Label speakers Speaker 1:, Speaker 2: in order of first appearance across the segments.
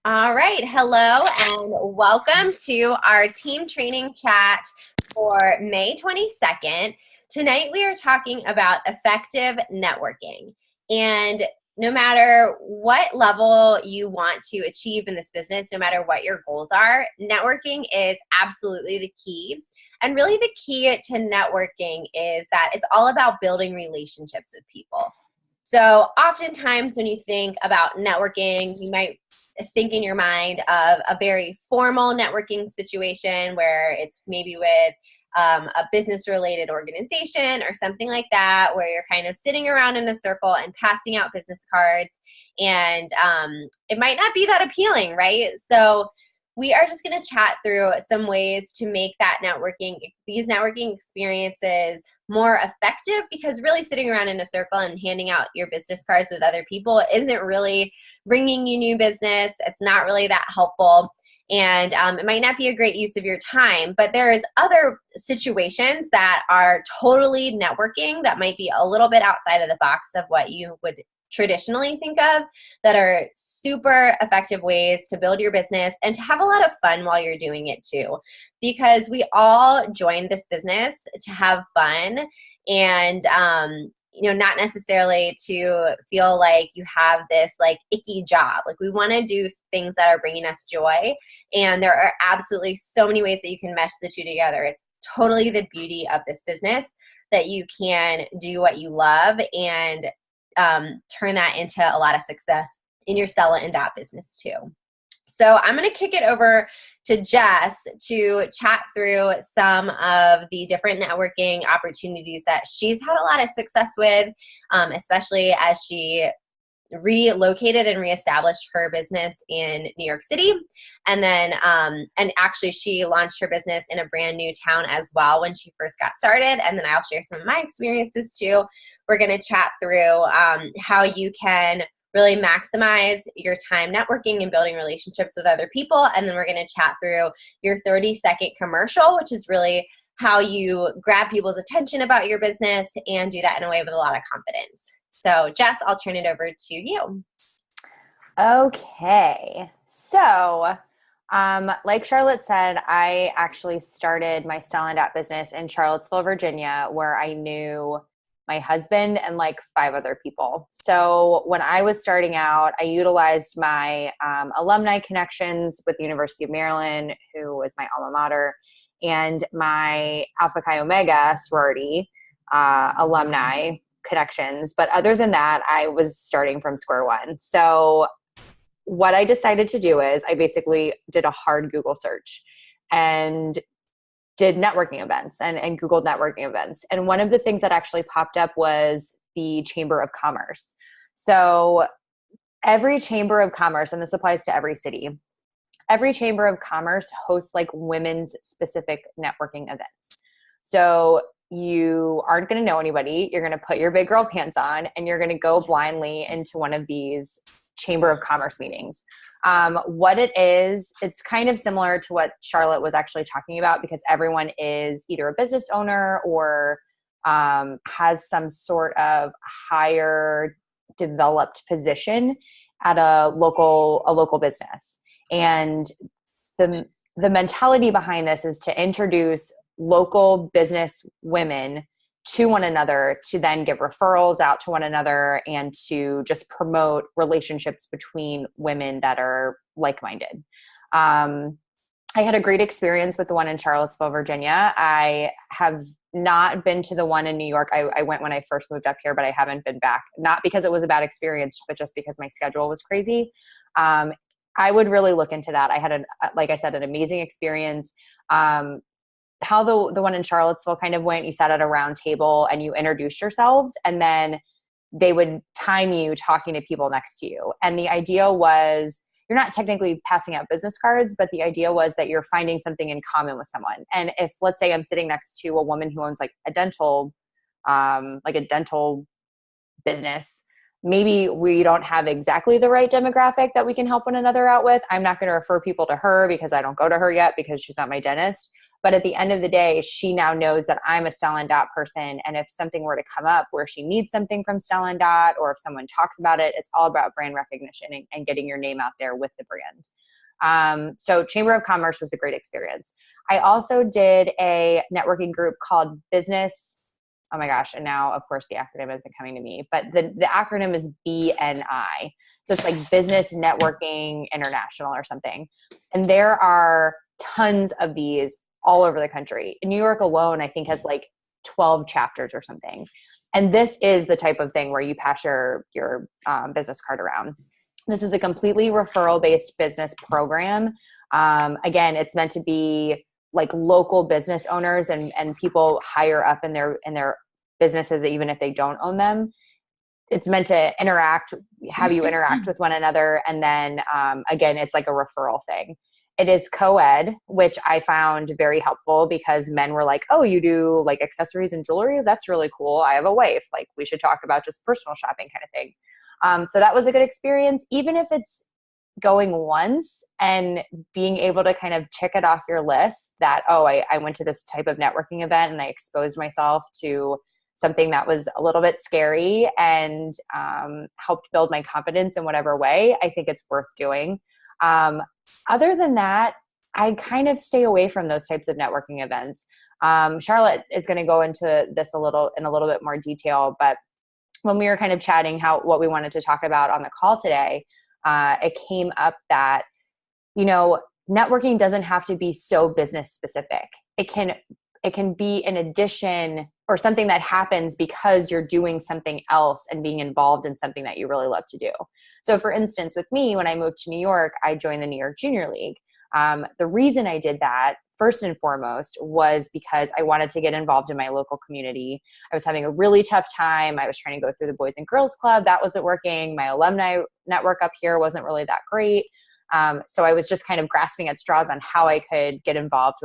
Speaker 1: All right. Hello and welcome to our team training chat for May 22nd. Tonight we are talking about effective networking. And no matter what level you want to achieve in this business, no matter what your goals are, networking is absolutely the key. And really the key to networking is that it's all about building relationships with people. So oftentimes when you think about networking, you might think in your mind of a very formal networking situation where it's maybe with a business related organization or something like that, where you're kind of sitting around in a circle and passing out business cards. And it might not be that appealing, right? So we are just going to chat through some ways to make these networking experiences more effective, because really sitting around in a circle and handing out your business cards with other people isn't really bringing you new business. It's not really that helpful. And it might not be a great use of your time, but there is other situations that are totally networking that might be a little bit outside of the box of what you would traditionally think of, that are super effective ways to build your business and to have a lot of fun while you're doing it too. Because we all joined this business to have fun and not necessarily to feel like you have this like icky job. Like, we want to do things that are bringing us joy, and there are absolutely so many ways that you can mesh the two together. It's totally the beauty of this business that you can do what you love and turn that into a lot of success in your Stella and Dot business too. So I'm going to kick it over to Jess to chat through some of the different networking opportunities that she's had a lot of success with, especially as she relocated and reestablished her business in New York City. And then, and actually she launched her business in a brand new town as well when she first got started. And then I'll share some of my experiences too. We're going to chat through how you can really maximize your time networking and building relationships with other people. And then we're going to chat through your 30-second commercial, which is really how you grab people's attention about your business and do that in a way with a lot of confidence. So Jess, I'll turn it over to you.
Speaker 2: Okay. So, like Charlotte said, I actually started my Style and Dot business in Charlottesville, Virginia, where I knew my husband and like 5 other people. So when I was starting out, I utilized my alumni connections with the University of Maryland, who was my alma mater, and my Alpha Chi Omega sorority alumni connections. But other than that, I was starting from square one. So what I decided to do is I basically did a hard Google search and did networking events and Googled networking events. And one of the things that actually popped up was the Chamber of Commerce. So every Chamber of Commerce, and this applies to every city, every Chamber of Commerce hosts like women's specific networking events. So you aren't going to know anybody. You're going to put your big girl pants on and you're going to go blindly into one of these Chamber of Commerce meetings. What it is, it's kind of similar to what Charlotte was actually talking about, because everyone is either a business owner or has some sort of higher developed position at a local business. And the mentality behind this is to introduce local business women to one another, to then give referrals out to one another and to just promote relationships between women that are like-minded. I had a great experience with the one in Charlottesville, Virginia. I have not been to the one in New York. I went when I first moved up here, but I haven't been back. Not because it was a bad experience, but just because my schedule was crazy. I would really look into that. I had, like I said, an amazing experience. How the one in Charlottesville kind of went, you sat at a round table and you introduced yourselves, and then they would time you talking to people next to you. And the idea was, you're not technically passing out business cards, but the idea was that you're finding something in common with someone. And if, let's say I'm sitting next to a woman who owns like a dental business, maybe we don't have exactly the right demographic that we can help one another out with. I'm not going to refer people to her because I don't go to her yet because she's not my dentist. But at the end of the day, she now knows that I'm a Style and Dot person. And if something were to come up where she needs something from Style and Dot, or if someone talks about it, it's all about brand recognition and getting your name out there with the brand. So Chamber of Commerce was a great experience. I also did a networking group called Business. Oh my gosh. And now, of course, the acronym isn't coming to me, but the acronym is BNI. So it's like Business Networking International or something. And there are tons of these all over the country. In New York alone, I think has like 12 chapters or something. And this is the type of thing where you pass your business card around. This is a completely referral-based business program. Again, it's meant to be like local business owners and people higher up in their businesses, even if they don't own them. It's meant to have you interact with one another. And then, again, it's like a referral thing. It is co-ed, which I found very helpful because men were like, oh, you do like accessories and jewelry? That's really cool. I have a wife. Like we should talk about just personal shopping kind of thing. So that was a good experience, even if it's going once and being able to kind of check it off your list that, oh, I went to this type of networking event and I exposed myself to something that was a little bit scary and helped build my confidence in whatever way. I think it's worth doing. Other than that, I kind of stay away from those types of networking events. Charlotte is going to go into this in a little bit more detail, but when we were kind of chatting what we wanted to talk about on the call today, it came up that, networking doesn't have to be so business specific. It can be an addition or something that happens because you're doing something else and being involved in something that you really love to do. So for instance, with me, when I moved to New York, I joined the New York Junior League. The reason I did that, first and foremost, was because I wanted to get involved in my local community. I was having a really tough time. I was trying to go through the Boys and Girls Club. That wasn't working. My alumni network up here wasn't really that great. So I was just kind of grasping at straws on how I could get involved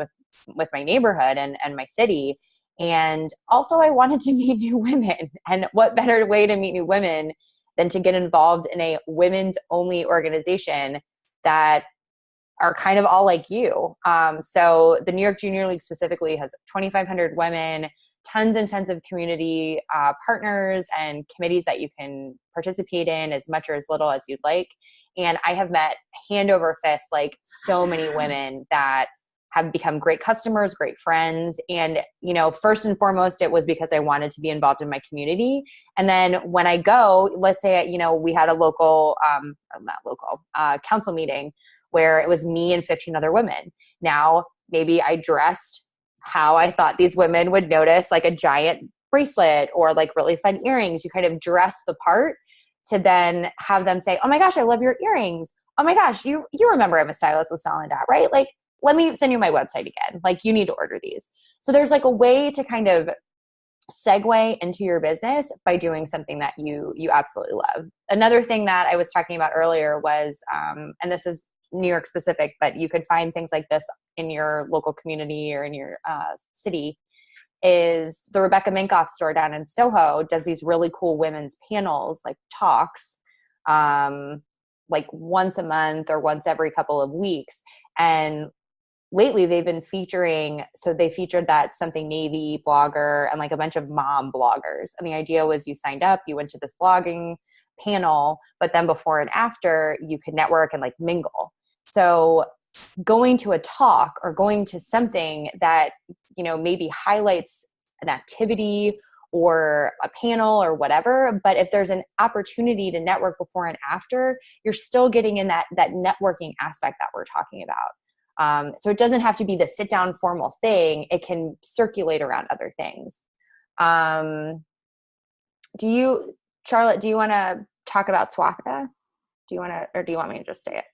Speaker 2: with my neighborhood and my city. And also I wanted to meet new women. And what better way to meet new women than to get involved in a women's only organization that are kind of all like you. So the New York Junior League specifically has 2,500 women, tons and tons of community partners and committees that you can participate in as much or as little as you'd like. And I have met hand over fist, like so many women that have become great customers, great friends. And, first and foremost, it was because I wanted to be involved in my community. And then when I go, let's say, we had a local, council meeting where it was me and 15 other women. Now, maybe I dressed how I thought these women would notice, like a giant bracelet or like really fun earrings. You kind of dress the part to then have them say, oh my gosh, I love your earrings. Oh my gosh, you remember I'm a stylist with Style and Dot, right? Like, let me send you my website again. Like, you need to order these. So there's like a way to kind of segue into your business by doing something that you absolutely love. Another thing that I was talking about earlier was, and this is New York specific, but you could find things like this in your local community or in your city, is the Rebecca Minkoff store down in Soho does these really cool women's panels, like talks, like once a month or once every couple of weeks. And lately they've been they featured that Something Navy blogger and like a bunch of mom bloggers. And the idea was you signed up, you went to this blogging panel, but then before and after you could network and like mingle. So going to a talk or going to something that, maybe highlights an activity or a panel or whatever, but if there's an opportunity to network before and after, you're still getting in that networking aspect that we're talking about. So it doesn't have to be the sit down formal thing. It can circulate around other things. Charlotte, do you want to talk about Swapka? Do you want me to just say it?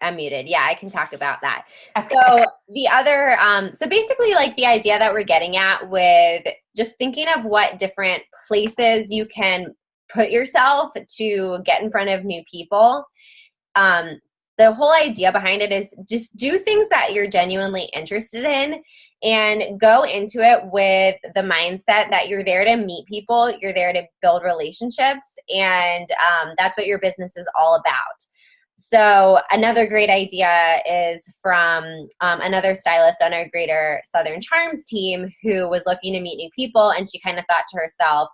Speaker 1: I'm muted. Yeah, I can talk about that. Okay. So the other, so basically like the idea that we're getting at with just thinking of what different places you can put yourself to get in front of new people. The whole idea behind it is just do things that you're genuinely interested in and go into it with the mindset that you're there to meet people, you're there to build relationships, and that's what your business is all about. So another great idea is from another stylist on our Greater Southern Charms team who was looking to meet new people, and she kind of thought to herself,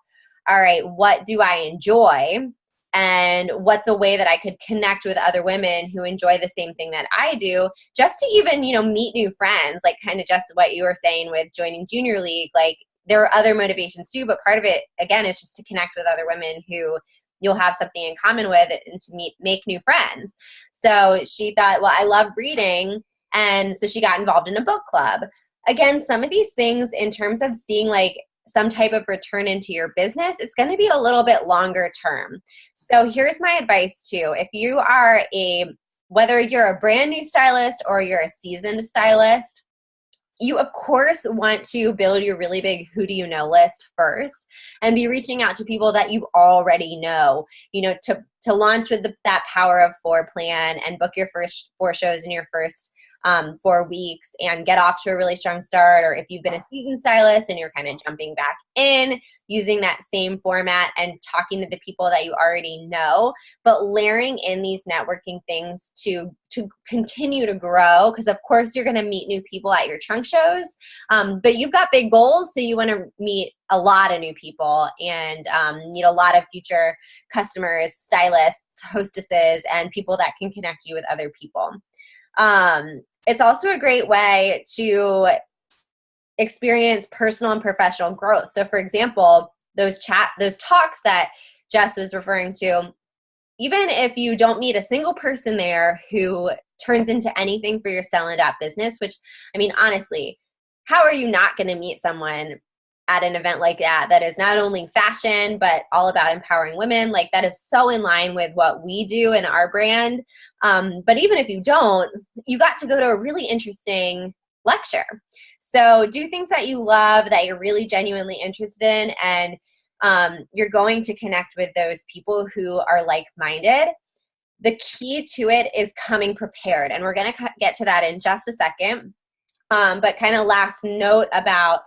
Speaker 1: all right, what do I enjoy? And what's a way that I could connect with other women who enjoy the same thing that I do, just to even, meet new friends, like kind of just what you were saying with joining Junior League. Like there are other motivations too, but part of it, again, is just to connect with other women who you'll have something in common with and to make new friends. So she thought, well, I love reading. And so she got involved in a book club. Again, some of these things in terms of seeing like some type of return into your business, it's going to be a little bit longer term. So here's my advice too. If you are whether you're a brand new stylist or you're a seasoned stylist, you of course want to build your really big who do you know list first and be reaching out to people that you already know, to launch with that power of 4 plan and book your first 4 shows in your first 4 weeks and get off to a really strong start. Or if you've been a seasoned stylist and you're kind of jumping back in, using that same format and talking to the people that you already know, but layering in these networking things to continue to grow, because of course you're going to meet new people at your trunk shows, but you've got big goals, so you want to meet a lot of new people and meet a lot of future customers, stylists, hostesses, and people that can connect you with other people. It's also a great way to experience personal and professional growth. So for example, those talks that Jess was referring to, even if you don't meet a single person there who turns into anything for your Style and App business, which, I mean, honestly, how are you not going to meet someone at an event like that is not only fashion, but all about empowering women? Like that is so in line with what we do in our brand. But even if you don't, you got to go to a really interesting lecture. So do things that you love, that you're really genuinely interested in, and you're going to connect with those people who are like-minded. The key to it is coming prepared, and we're going to get to that in just a second. But kind of last note about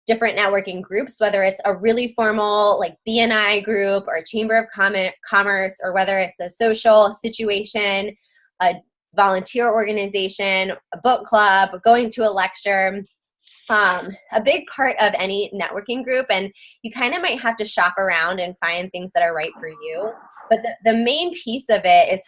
Speaker 1: different networking groups, whether it's a really formal like BNI group or a Chamber of Commerce, or whether it's a social situation, a volunteer organization, a book club, going to a lecture. A big part of any networking group, and you kind of might have to shop around and find things that are right for you, but the main piece of it is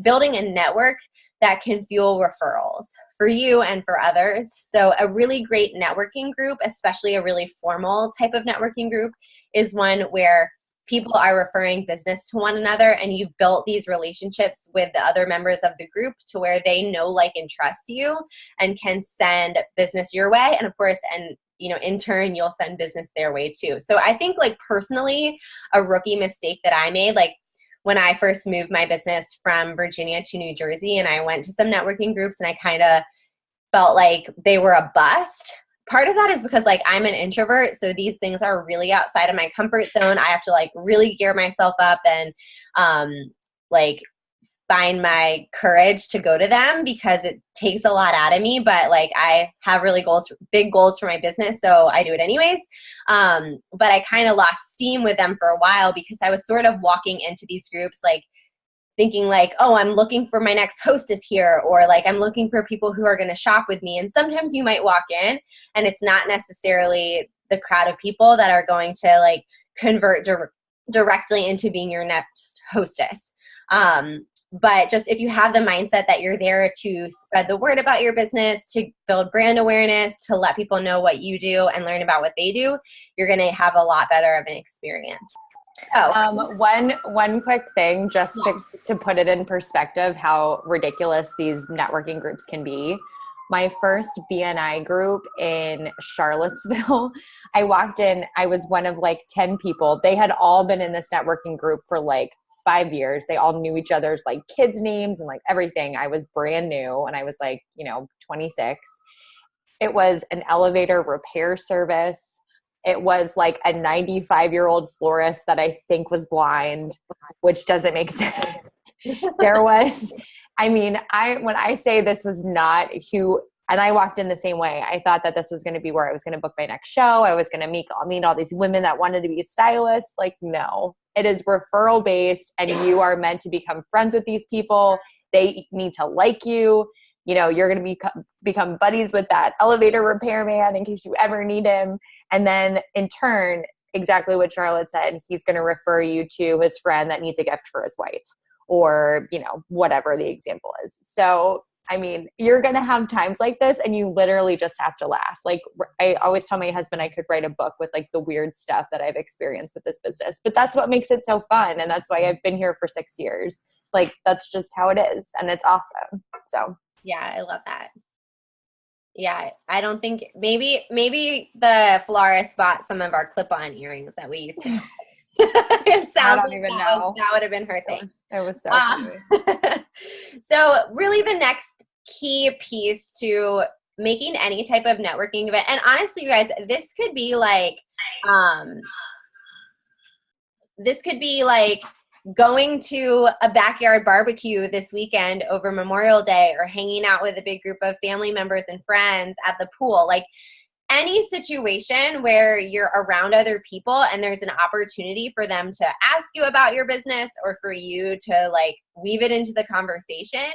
Speaker 1: building a network that can fuel referrals for you and for others. So a really great networking group, especially a really formal type of networking group, is one where people are referring business to one another, and you've built these relationships with the other members of the group to where they know, like, and trust you and can send business your way. And of course, in turn, you'll send business their way too. So I think, like, personally, a rookie mistake that I made, like when I first moved my business from Virginia to New Jersey, and I went to some networking groups and I kind of felt like they were a bust. Part of that is because, like, I'm an introvert, so these things are really outside of my comfort zone. I have to, like, really gear myself up and like find my courage to go to them, because it takes a lot out of me. But like, I have really big goals for my business, so I do it anyways. But I kind of lost steam with them for a while, because I was sort of walking into these groups like thinking like, oh, I'm looking for my next hostess here, or like I'm looking for people who are going to shop with me. And sometimes you might walk in and it's not necessarily the crowd of people that are going to like convert directly into being your next hostess. But just if you have the mindset that you're there to spread the word about your business, to build brand awareness, to let people know what you do and learn about what they do, you're going to have a lot better of an experience.
Speaker 2: Oh. One quick thing, just to put it in perspective, how ridiculous these networking groups can be. My first BNI group in Charlottesville, I walked in, I was one of like 10 people. They had all been in this networking group for like 5 years. They all knew each other's like kids' names and like everything. I was brand new and I was like, 26. It was an elevator repair service. It was like a 95-year-old florist that I think was blind, which doesn't make sense. There was, when I say this was not who, and I walked in the same way. I thought that this was going to be where I was going to book my next show. I was going to meet all these women that wanted to be stylists. Like, no, It is referral based, and you are meant to become friends with these people. They need to like you. You know, you're going to become buddies with that elevator repairman in case you ever need him. And then in turn, exactly what Charlotte said, he's going to refer you to his friend that needs a gift for his wife, or, you know, whatever the example is. So, I mean, you're going to have times like this, and you literally just have to laugh. Like, I always tell my husband I could write a book with like the weird stuff that I've experienced with this business, but that's what makes it so fun. And that's why I've been here for 6 years. Like, that's just how it is. And it's awesome. So
Speaker 1: yeah, I love that. Yeah, I don't think maybe the florist bought some of our clip-on earrings that we used to. It sounds like that would have been her thing.
Speaker 2: It was so funny.
Speaker 1: So really the next key piece to making any type of networking event, and honestly, you guys, this could be like going to a backyard barbecue this weekend over Memorial Day, or hanging out with a big group of family members and friends at the pool. Like, any situation where you're around other people and there's an opportunity for them to ask you about your business, or for you to like weave it into the conversation,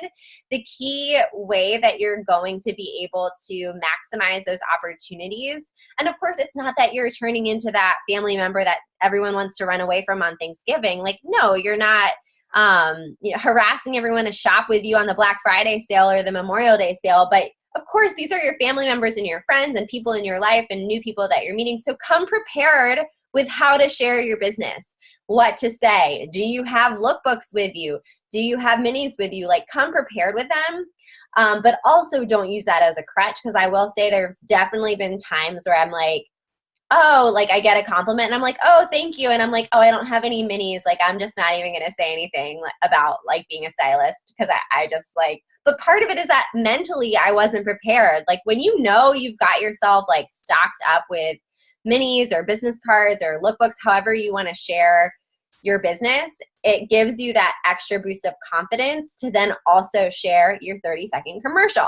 Speaker 1: the key way that you're going to be able to maximize those opportunities. And of course, it's not that you're turning into that family member that everyone wants to run away from on Thanksgiving. Like, no, you're not harassing everyone to shop with you on the Black Friday sale or the Memorial Day sale. But of course, these are your family members and your friends and people in your life and new people that you're meeting. So come prepared with how to share your business, what to say. Do you have lookbooks with you? Do you have minis with you? Like, come prepared with them. But also don't use that as a crutch, because I will say there's definitely been times where I'm like, oh, like I get a compliment and I'm like, oh, thank you. And I'm like, oh, I don't have any minis. Like, I'm just not even going to say anything about like being a stylist, because I just like, but part of it is that mentally I wasn't prepared. Like, when you know you've got yourself like stocked up with minis or business cards or lookbooks, however you want to share your business, it gives you that extra boost of confidence to then also share your 30-second commercial.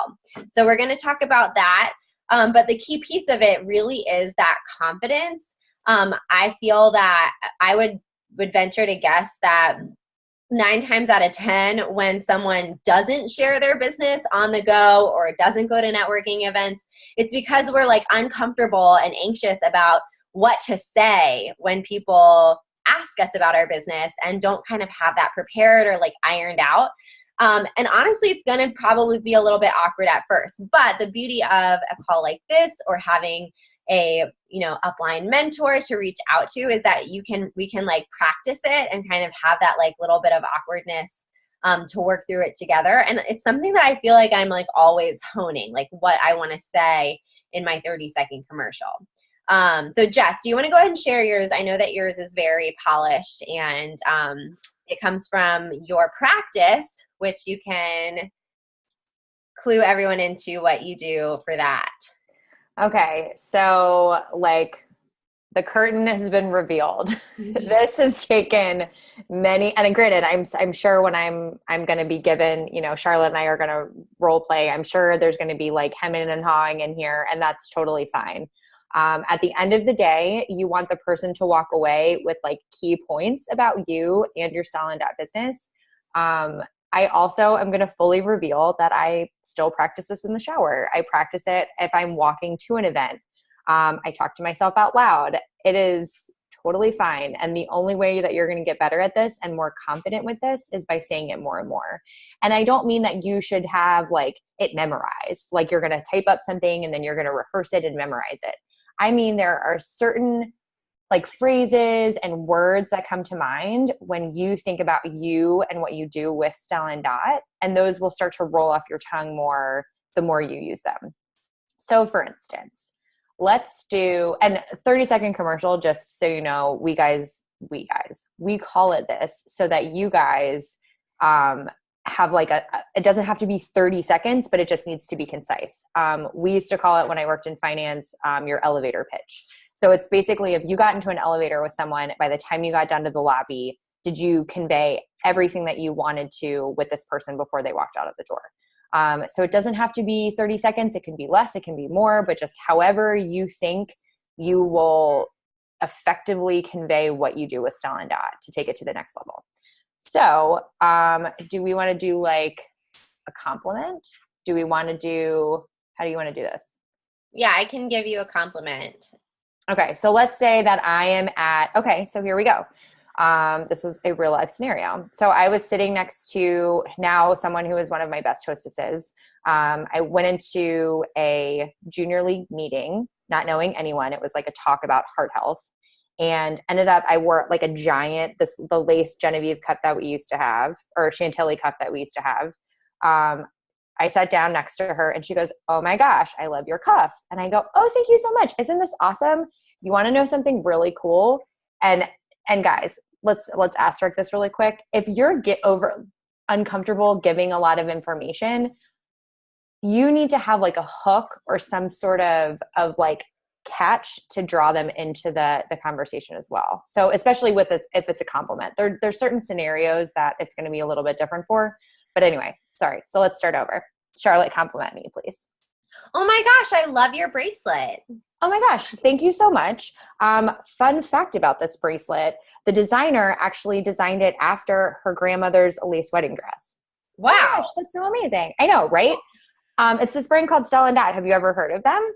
Speaker 1: So we're going to talk about that. But the key piece of it really is that confidence. I feel that I would venture to guess that 9 times out of 10, when someone doesn't share their business on the go or doesn't go to networking events, it's because we're like uncomfortable and anxious about what to say when people ask us about our business and don't kind of have that prepared or like ironed out. And honestly, it's going to probably be a little bit awkward at first, but the beauty of a call like this, or having a, upline mentor to reach out to, is that we can like practice it and kind of have that like little bit of awkwardness to work through it together. And it's something that I feel like I'm like always honing, like what I want to say in my 30-second commercial. So Jess, do you want to go ahead and share yours? I know that yours is very polished, and it comes from your practice, which you can clue everyone into what you do for that.
Speaker 2: Okay, so like the curtain has been revealed. This has taken many, and granted, I'm sure when I'm going to be given, Charlotte and I are going to role play. I'm sure there's going to be like hemming and hawing in here, and that's totally fine. At the end of the day, you want the person to walk away with like key points about you and your Stylist.business. I also am going to fully reveal that I still practice this in the shower. I practice it if I'm walking to an event. I talk to myself out loud. It is totally fine. And the only way that you're going to get better at this and more confident with this is by saying it more and more. And I don't mean that you should have like it memorized, like you're going to type up something and then you're going to rehearse it and memorize it. I mean, there are certain like phrases and words that come to mind when you think about you and what you do with Style and Dot, and those will start to roll off your tongue more the more you use them. So for instance, let's do a 30-second commercial, just so you know, we call it this so that you guys have like it doesn't have to be 30 seconds, but it just needs to be concise. We used to call it, when I worked in finance, your elevator pitch. So it's basically, if you got into an elevator with someone, by the time you got down to the lobby, did you convey everything that you wanted to with this person before they walked out of the door? So it doesn't have to be 30 seconds. It can be less, it can be more, but just however you think you will effectively convey what you do with Style and Dot to take it to the next level. So, do we want to do like a compliment? Do we want to do, how do you want to do this?
Speaker 1: Yeah, I can give you a compliment.
Speaker 2: Okay, so let's say that I am okay, so here we go. This was a real life scenario. So I was sitting next to now someone who is one of my best hostesses. I went into a junior league meeting, not knowing anyone. It was like a talk about heart health, and ended up, I wore like a giant, the lace Genevieve cup that we used to have, or Chantilly cup that we used to have. I sat down next to her and she goes, "Oh my gosh, I love your cuff." And I go, "Oh, thank you so much. Isn't this awesome? You want to know something really cool?" And guys, let's asterisk this really quick. If you're uncomfortable giving a lot of information, you need to have like a hook or some sort of like catch to draw them into the conversation as well. So especially if it's a compliment, there's certain scenarios that it's going to be a little bit different for. But anyway, sorry. So let's start over. Charlotte, compliment me, please.
Speaker 1: Oh my gosh, I love your bracelet.
Speaker 2: Oh my gosh, thank you so much. Fun fact about this bracelet, the designer actually designed it after her grandmother's lace wedding dress.
Speaker 1: Wow.
Speaker 2: Oh my gosh, that's so amazing. I know, right? It's this brand called Style and Dot. Have you ever heard of them?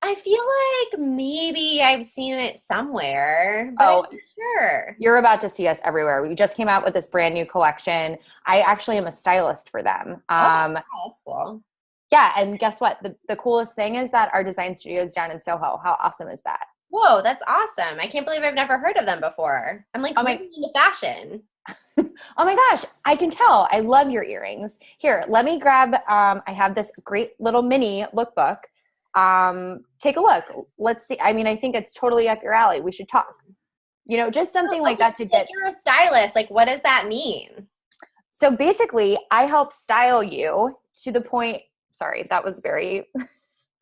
Speaker 1: I feel like maybe I've seen it somewhere, but I'm not sure.
Speaker 2: You're about to see us everywhere. We just came out with this brand new collection. I actually am a stylist for them.
Speaker 1: That's cool.
Speaker 2: Yeah, and guess what? The coolest thing is that our design studio is down in Soho. How awesome is that?
Speaker 1: Whoa, that's awesome. I can't believe I've never heard of them before. I'm like really into fashion.
Speaker 2: Oh my gosh, I can tell. I love your earrings. Here, let me grab, I have this great little mini lookbook. Take a look. Let's see. I mean, I think it's totally up your alley. We should talk. Just something like that to get.
Speaker 1: You're a stylist. Like, what does that mean?
Speaker 2: So basically, I help style you to the point. Sorry, that was very.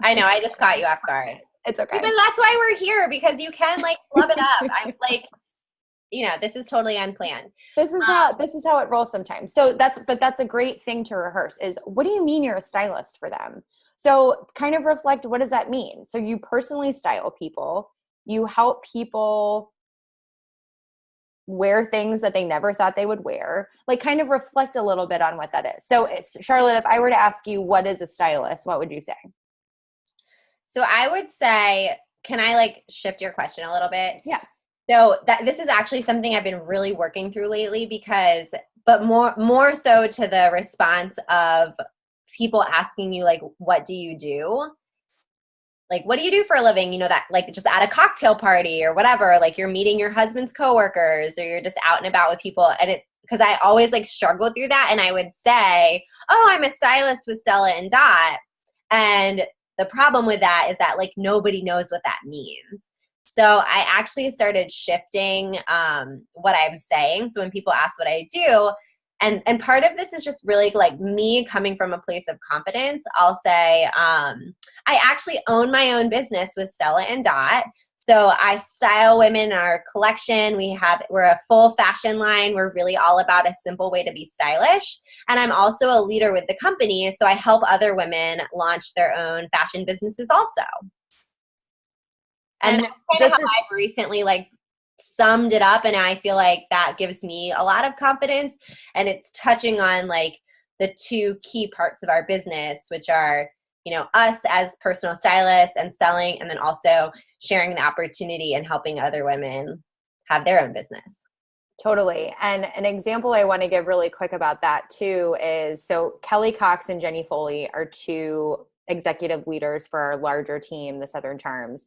Speaker 1: I know. I just caught you off guard.
Speaker 2: It's okay.
Speaker 1: But that's why we're here, because you can like flub it up. I'm like, this is totally unplanned.
Speaker 2: This is how it rolls sometimes. So that's a great thing to rehearse is, what do you mean you're a stylist for them? So kind of reflect, what does that mean? So you personally style people, you help people wear things that they never thought they would wear, like kind of reflect a little bit on what that is. So Charlotte, if I were to ask you, what is a stylist, what would you say?
Speaker 1: So I would say, can I like shift your question a little bit?
Speaker 2: Yeah.
Speaker 1: So this is actually something I've been really working through lately but more so to the response of people asking you, like, what do you do? Like, what do you do for a living? That like just at a cocktail party or whatever, like you're meeting your husband's coworkers or you're just out and about with people. And because I always like struggle through that. And I would say, oh, I'm a stylist with Stella and Dot. And the problem with that is that like nobody knows what that means. So I actually started shifting what I'm saying. So when people ask what I do, and part of this is just really like me coming from a place of confidence, I'll say I actually own my own business with Stella and Dot. So I style women in our collection. We're a full fashion line. We're really all about a simple way to be stylish. And I'm also a leader with the company. So I help other women launch their own fashion businesses also. And that's kind of how I've recently like summed it up, and I feel like that gives me a lot of confidence, and it's touching on like the two key parts of our business, which are us as personal stylists and selling, and then also sharing the opportunity and helping other women have their own business.
Speaker 2: Totally. And an example I want to give really quick about that too is, so Kelly Cox and Jenny Foley are two executive leaders for our larger team, the Southern Charms.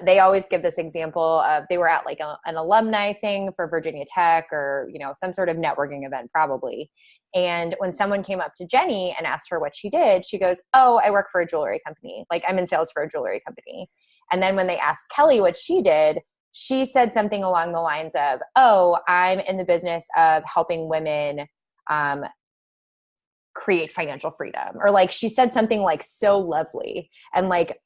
Speaker 2: They always give this example of, they were at like an alumni thing for Virginia Tech or, some sort of networking event probably. And when someone came up to Jenny and asked her what she did, she goes, "Oh, I work for a jewelry company. Like I'm in sales for a jewelry company." And then when they asked Kelly what she did, she said something along the lines of, "Oh, I'm in the business of helping women create financial freedom." Or like she said something like so lovely and like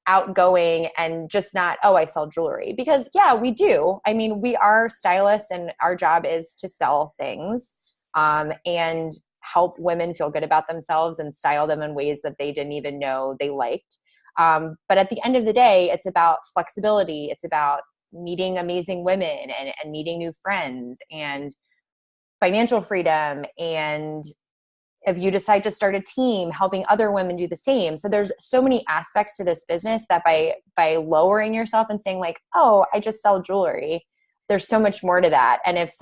Speaker 2: outgoing, and just not, "Oh, I sell jewelry." Because yeah, we do. I mean, we are stylists and our job is to sell things and help women feel good about themselves and style them in ways that they didn't even know they liked. But at the end of the day, it's about flexibility. It's about meeting amazing women and meeting new friends and financial freedom. And if you decide to start a team, helping other women do the same. So there's so many aspects to this business that by lowering yourself and saying like, oh, I just sell jewelry, there's so much more to that. And if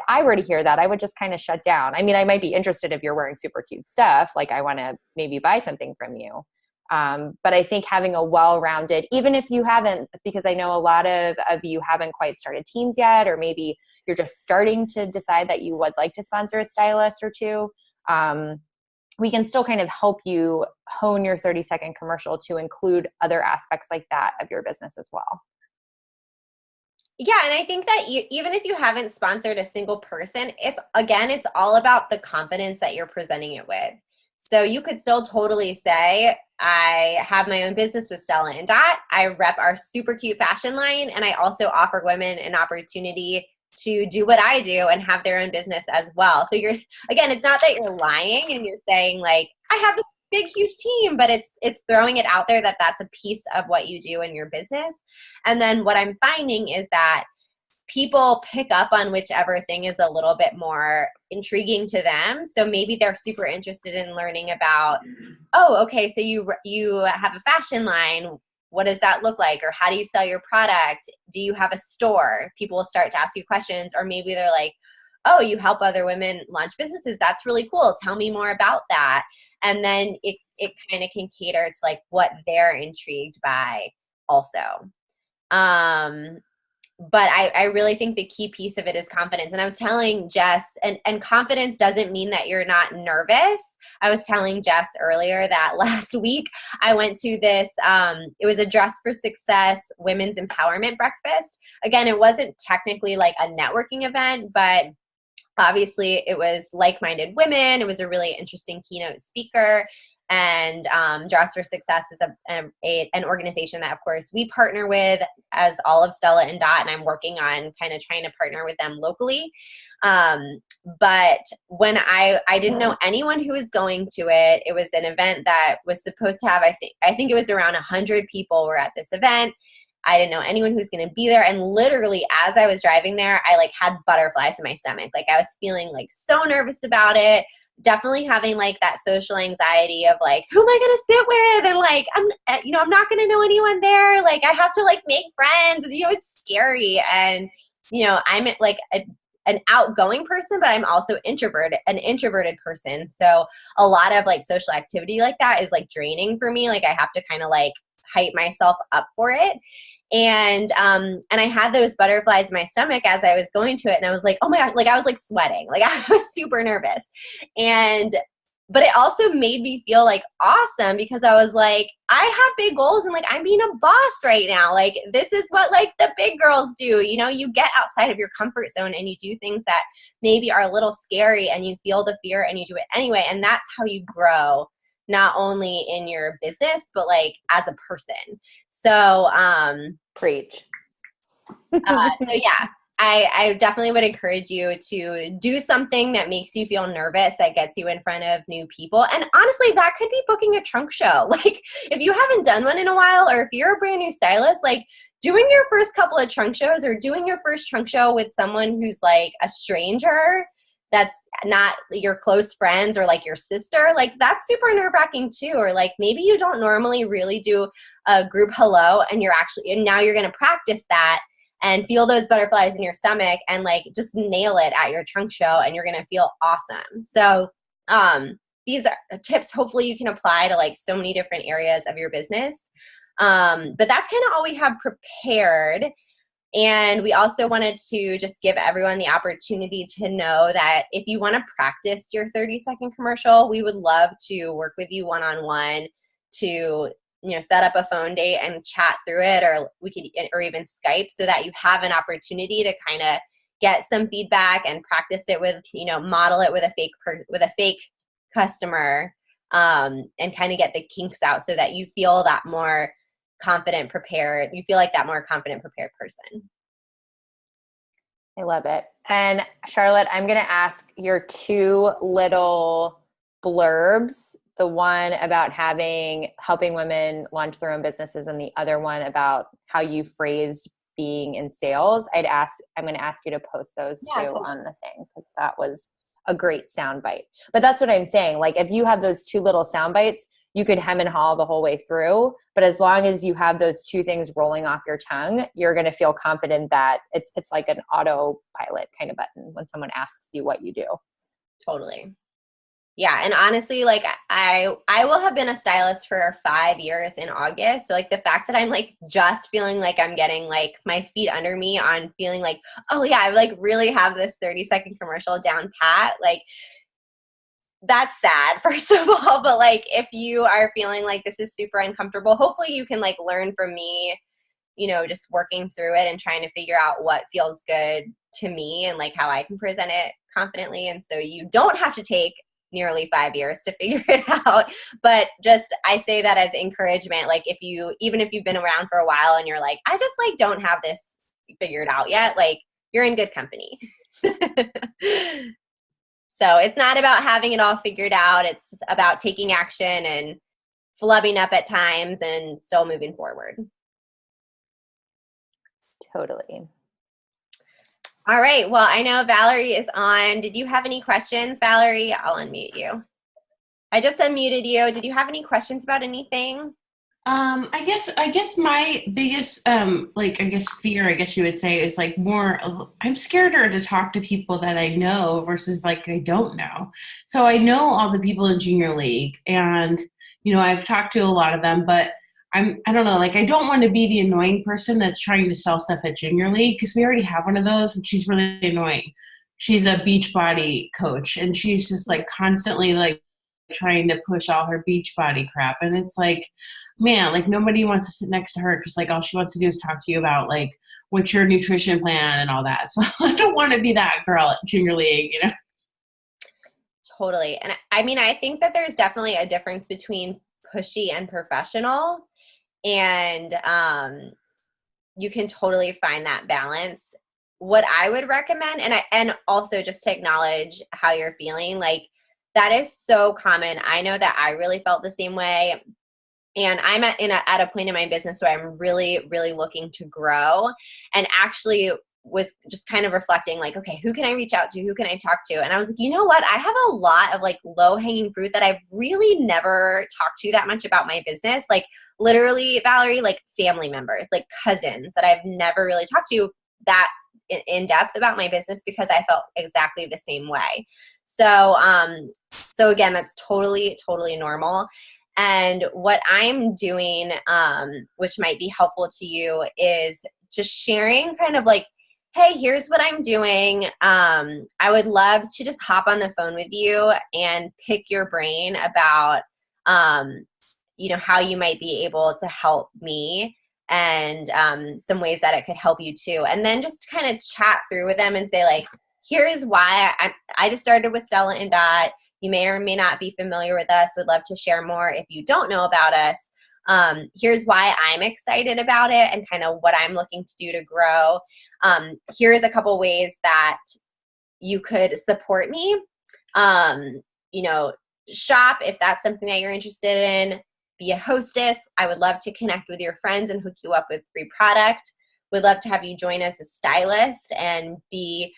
Speaker 2: I were to hear that, I would just kind of shut down. I mean, I might be interested if you're wearing super cute stuff, like I want to maybe buy something from you. But I think having a well-rounded, even if you haven't, because I know a lot of you haven't quite started teams yet, or maybe you're just starting to decide that you would like to sponsor a stylist or two, we can still kind of help you hone your 30-second commercial to include other aspects like that of your business as well.
Speaker 1: Yeah, and I think that even if you haven't sponsored a single person, it's all about the confidence that you're presenting it with. So you could still totally say, I have my own business with Stella and Dot. I rep our super cute fashion line, and I also offer women an opportunity to do what I do and have their own business as well. So it's not that you're lying and you're saying like, I have this big, huge team, but it's throwing it out there that that's a piece of what you do in your business. And then what I'm finding is that people pick up on whichever thing is a little bit more intriguing to them. So maybe they're super interested in learning about, oh, okay, so you have a fashion line. What does that look like? Or how do you sell your product? Do you have a store? People will start to ask you questions, or maybe they're like, oh, you help other women launch businesses. That's really cool. Tell me more about that. And then it kind of can cater to like what they're intrigued by also. But I really think the key piece of it is confidence. And I was telling Jess, and confidence doesn't mean that you're not nervous. I was telling Jess earlier that last week I went to this, it was a Dress for Success women's empowerment breakfast. Again, it wasn't technically like a networking event, but obviously it was like-minded women. It was a really interesting keynote speaker. And Dress for Success is an organization that, of course, we partner with as all of Stella and Dot, and I'm working on kind of trying to partner with them locally. But when I didn't know anyone who was going to it. It was an event that was supposed to have, I think it was around 100 people were at this event. I didn't know anyone who was going to be there. And literally as I was driving there, I like had butterflies in my stomach. Like I was feeling like so nervous about it. Definitely having like that social anxiety of like, who am I going to sit with? And like, I'm not going to know anyone there. Like I have to like make friends, it's scary. And, I'm like an outgoing person, but I'm also an introverted person. So a lot of like social activity like that is like draining for me. Like I have to kind of like hype myself up for it. And I had those butterflies in my stomach as I was going to it. And I was like, oh my God, like I was like sweating, like I was super nervous. But it also made me feel like awesome because I was like, I have big goals and like I'm being a boss right now. Like this is what like the big girls do. You get outside of your comfort zone and you do things that maybe are a little scary and you feel the fear and you do it anyway. And that's how you grow, not only in your business, but like as a person. So,
Speaker 2: Preach.
Speaker 1: so yeah, I definitely would encourage you to do something that makes you feel nervous, that gets you in front of new people. And honestly, that could be booking a trunk show. Like if you haven't done one in a while, or if you're a brand new stylist, like doing your first couple of trunk shows or doing your first trunk show with someone who's like a stranger that's not your close friends or like your sister, like that's super nerve-wracking too. Or like maybe you don't normally really do a group hello and now you're going to practice that and feel those butterflies in your stomach and like just nail it at your trunk show and you're going to feel awesome. So these are tips hopefully you can apply to like so many different areas of your business. But that's kind of all we have prepared. And we also wanted to just give everyone the opportunity to know that if you want to practice your 30-second commercial, we would love to work with you one-on-one to set up a phone date and chat through it, or even Skype, so that you have an opportunity to kind of get some feedback and practice it with, model it with a fake customer, and kind of get the kinks out so that you feel that more confident, prepared. You feel like that more confident, prepared person.
Speaker 2: I love it. And Charlotte, I'm going to ask your two little blurbs the one about helping women launch their own businesses, and the other one about how you phrased being in sales, I'm going to ask you to post those two on the thing, because that was a great sound bite. But that's what I'm saying. Like, if you have those two little sound bites, you could hem and haw the whole way through. But as long as you have those two things rolling off your tongue, you're going to feel confident that it's like an autopilot kind of button when someone asks you what you do.
Speaker 1: Totally. Yeah. And honestly, like I will have been a stylist for 5 years in August. So like the fact that I'm like just feeling like I'm getting like my feet under me on feeling like, oh yeah, I like really have this 30-second commercial down pat. Like, that's sad, first of all. But like, if you are feeling like this is super uncomfortable, hopefully you can like learn from me, you know, just working through it and trying to figure out what feels good to me and like how I can present it confidently. And so you don't have to take nearly 5 years to figure it out. But just, I say that as encouragement. Like, even if you've been around for a while and you're like, I just like don't have this figured out yet, like, you're in good company. So it's not about having it all figured out. It's just about taking action and flubbing up at times and still moving forward.
Speaker 2: Totally.
Speaker 1: All right. Well, I know Valerie is on. Did you have any questions, Valerie? I'll unmute you. I just unmuted you. Did you have any questions about anything?
Speaker 3: I guess my biggest, fear, I guess you would say, is like more, I'm scared to talk to people that I know versus like I don't know. So I know all the people in Junior League, and, you know, I've talked to a lot of them, but I don't know, like, I don't want to be the annoying person that's trying to sell stuff at Junior League, because we already have one of those, and she's really annoying. She's a beach body coach, and she's just like constantly like trying to push all her beach body crap. And it's like, man, like, nobody wants to sit next to her, because like all she wants to do is talk to you about like what's your nutrition plan and all that. So I don't want to be that girl at Junior League, you know?
Speaker 1: Totally. And I mean, I think that there's definitely a difference between pushy and professional. And you can totally find that balance. What I would recommend, and also just to acknowledge how you're feeling, like, that is so common. I know that I really felt the same way. And I'm at a point in my business where I'm really, really looking to grow, and actually was just kind of reflecting like, okay, who can I reach out to? Who can I talk to? And I was like, you know what? I have a lot of like low hanging fruit that I've really never talked to that much about my business. Like, literally, Valerie, like family members, like cousins that I've never really talked to that in depth about my business, because I felt exactly the same way. So again, that's totally, totally normal. And what I'm doing, which might be helpful to you, is just sharing kind of like, hey, here's what I'm doing. I would love to just hop on the phone with you and pick your brain about, you know, how you might be able to help me, and some ways that it could help you too. And then just kind of chat through with them and say like, here is why I just started with Stella and Dot. You may or may not be familiar with us. Would love to share more if you don't know about us. Here's why I'm excited about it and kind of what I'm looking to do to grow. Here's a couple ways that you could support me. You know, shop if that's something that you're interested in. Be a hostess. I would love to connect with your friends and hook you up with free product. Would love to have you join us as stylist and be,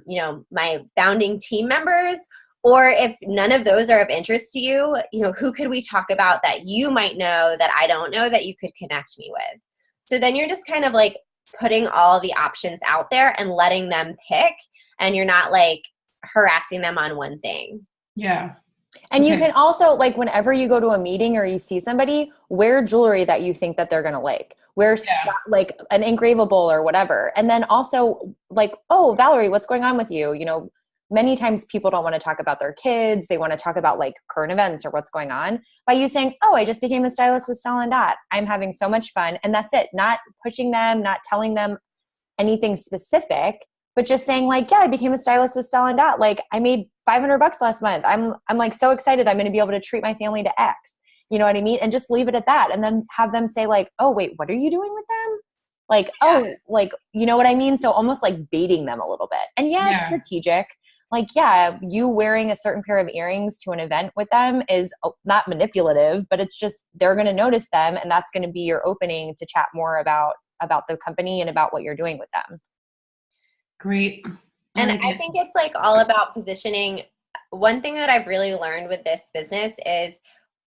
Speaker 1: you know, my founding team members. Or if none of those are of interest to you, you know, who could we talk about that you might know that I don't know that you could connect me with? So then you're just kind of like putting all the options out there and letting them pick, and you're not like harassing them on one thing.
Speaker 3: Yeah.
Speaker 2: And you can also, like, whenever you go to a meeting or you see somebody, wear jewelry that you think that they're going to like. Wear like an engravable or whatever. And then also like, oh, Valerie, what's going on with you? You know, many times people don't want to talk about their kids. They want to talk about like current events or what's going on. By you saying, oh, I just became a stylist with Stella and Dot. I'm having so much fun. And that's it. Not pushing them, not telling them anything specific, but just saying like, yeah, I became a stylist with Stella and Dot. Like, I made $500 last month. I'm like so excited. I'm going to be able to treat my family to X. You know what I mean? And just leave it at that. And then have them say like, oh, wait, what are you doing with them? Like, oh, like, you know what I mean? So almost like baiting them a little bit. And it's strategic. like, yeah, you wearing a certain pair of earrings to an event with them is not manipulative, but it's just, they're going to notice them, and that's going to be your opening to chat more about the company and about what you're doing with them.
Speaker 3: Great.
Speaker 1: And I think it's like all about positioning. One thing that I've really learned with this business is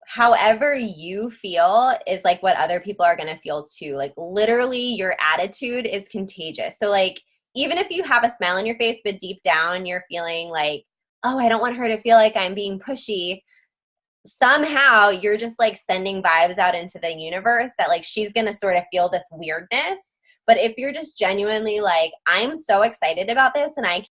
Speaker 1: however you feel is like what other people are going to feel too. Like literally your attitude is contagious. So like, even if you have a smile on your face, but deep down you're feeling like, oh, I don't want her to feel like I'm being pushy. Somehow you're just like sending vibes out into the universe that like she's going to sort of feel this weirdness. But if you're just genuinely like, I'm so excited about this and I